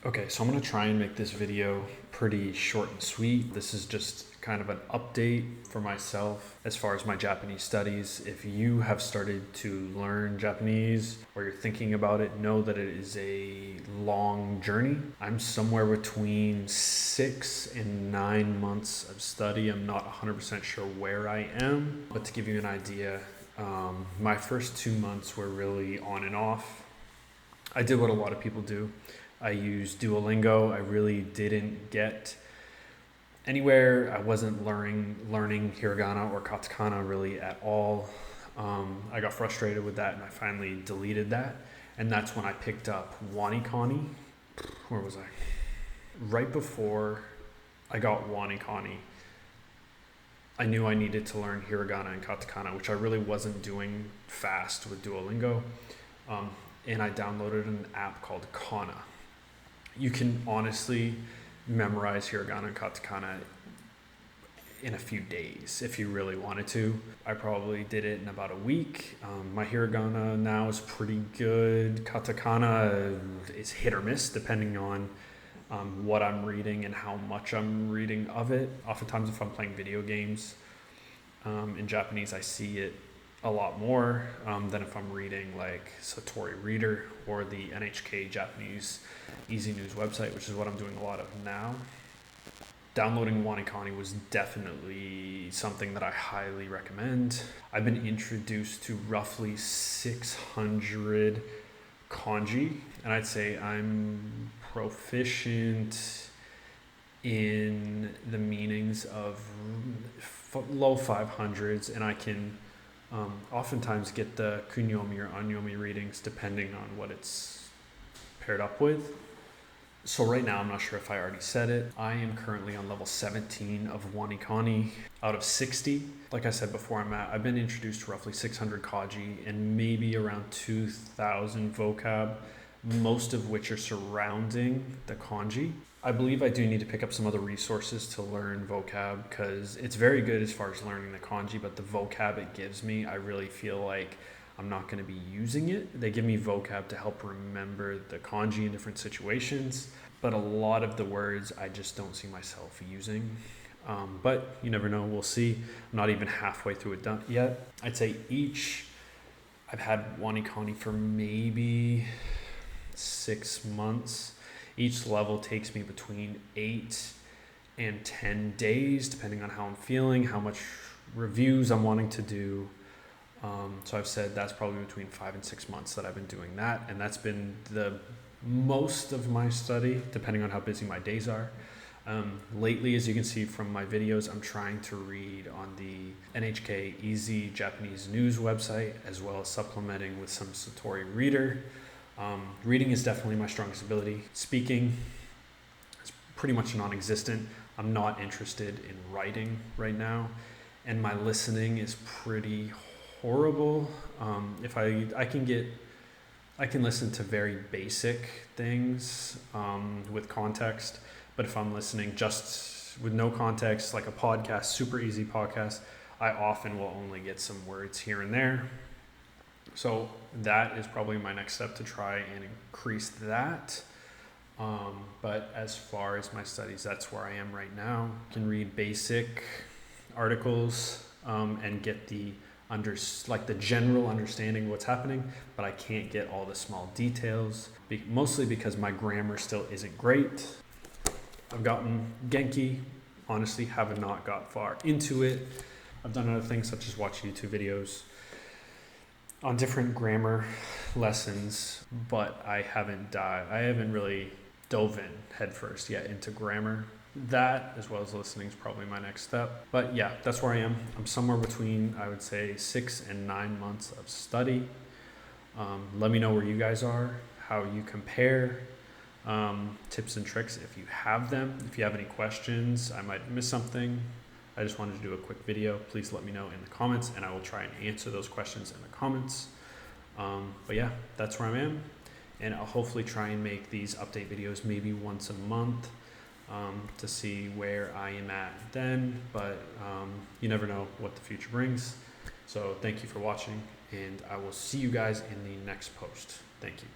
Okay, so I'm going to try and make this video pretty short and sweet. This is just kind of an update for myself as far as my Japanese studies. If you have started to learn Japanese or you're thinking about it, know that it is a long journey. I'm somewhere between 6 and 9 months of study. I'm not 100% sure where I am, but to give you an idea, my first 2 months were really on and off. I did what a lot of people do. I used Duolingo. I really didn't get anywhere. I wasn't learning Hiragana or Katakana really at all. I got frustrated with that and I finally deleted that. And that's when I picked up WaniKani. Where was I? Right before I got WaniKani, I knew I needed to learn Hiragana and Katakana, which I really wasn't doing fast with Duolingo. And I downloaded an app called Kana. You can honestly memorize Hiragana and Katakana in a few days if you really wanted to. I probably did it in about a week. My Hiragana now is pretty good. Katakana is hit or miss depending on what I'm reading and how much I'm reading of it. Oftentimes if I'm playing video games in Japanese, I see it a lot more than if I'm reading like Satori Reader or the NHK Japanese Easy News website, which is what I'm doing a lot of now. Downloading WaniKani was definitely something that I highly recommend. I've been introduced to roughly 600 kanji, and I'd say I'm proficient in the meanings of low 500s, and I can oftentimes get the kunyomi or onyomi readings depending on what it's paired up with. So right now, I'm not sure if I already said it, I am currently on level 17 of WaniKani out of 60. Like I said before, I've been introduced to roughly 600 kanji and maybe around 2,000 vocab, most of which are surrounding the kanji. I believe I do need to pick up some other resources to learn vocab because it's very good as far as learning the kanji, but the vocab it gives me, I really feel like I'm not going to be using it. They give me vocab to help remember the kanji in different situations, but a lot of the words I just don't see myself using. But you never know, we'll see. I'm not even halfway through it done yet. I'd say I've had WaniKani for maybe 6 months. Each level takes me between 8 and 10 days, depending on how I'm feeling, how much reviews I'm wanting to do. So I've said that's probably between 5 and 6 months that I've been doing that. And that's been the most of my study, depending on how busy my days are. Lately, as you can see from my videos, I'm trying to read on the NHK Easy Japanese news website, as well as supplementing with some Satori Reader. Reading is definitely my strongest ability. Speaking is pretty much non-existent. I'm not interested in writing right now, and my listening is pretty horrible. If I can listen to very basic things with context, but if I'm listening just with no context, like a podcast, super easy podcast, I often will only get some words here and there. So that is probably my next step to try and increase that. But as far as my studies, that's where I am right now. I can read basic articles and get the general understanding of what's happening, but I can't get all the small details, mostly because my grammar still isn't great. I've gotten Genki, honestly have not got far into it. I've done other things such as watch YouTube videos on different grammar lessons, but I haven't really dove in headfirst yet into grammar. That, as well as listening, is probably my next step. But yeah, that's where I am. I'm somewhere between, I would say, 6 and 9 months of study. Let me know where you guys are, how you compare, tips and tricks if you have them. If you have any questions, I might miss something. I just wanted to do a quick video. Please let me know in the comments and I will try and answer those questions in the comments. But yeah, that's where I am. And I'll hopefully try and make these update videos maybe once a month to see where I am at then. But you never know what the future brings. So thank you for watching and I will see you guys in the next post. Thank you.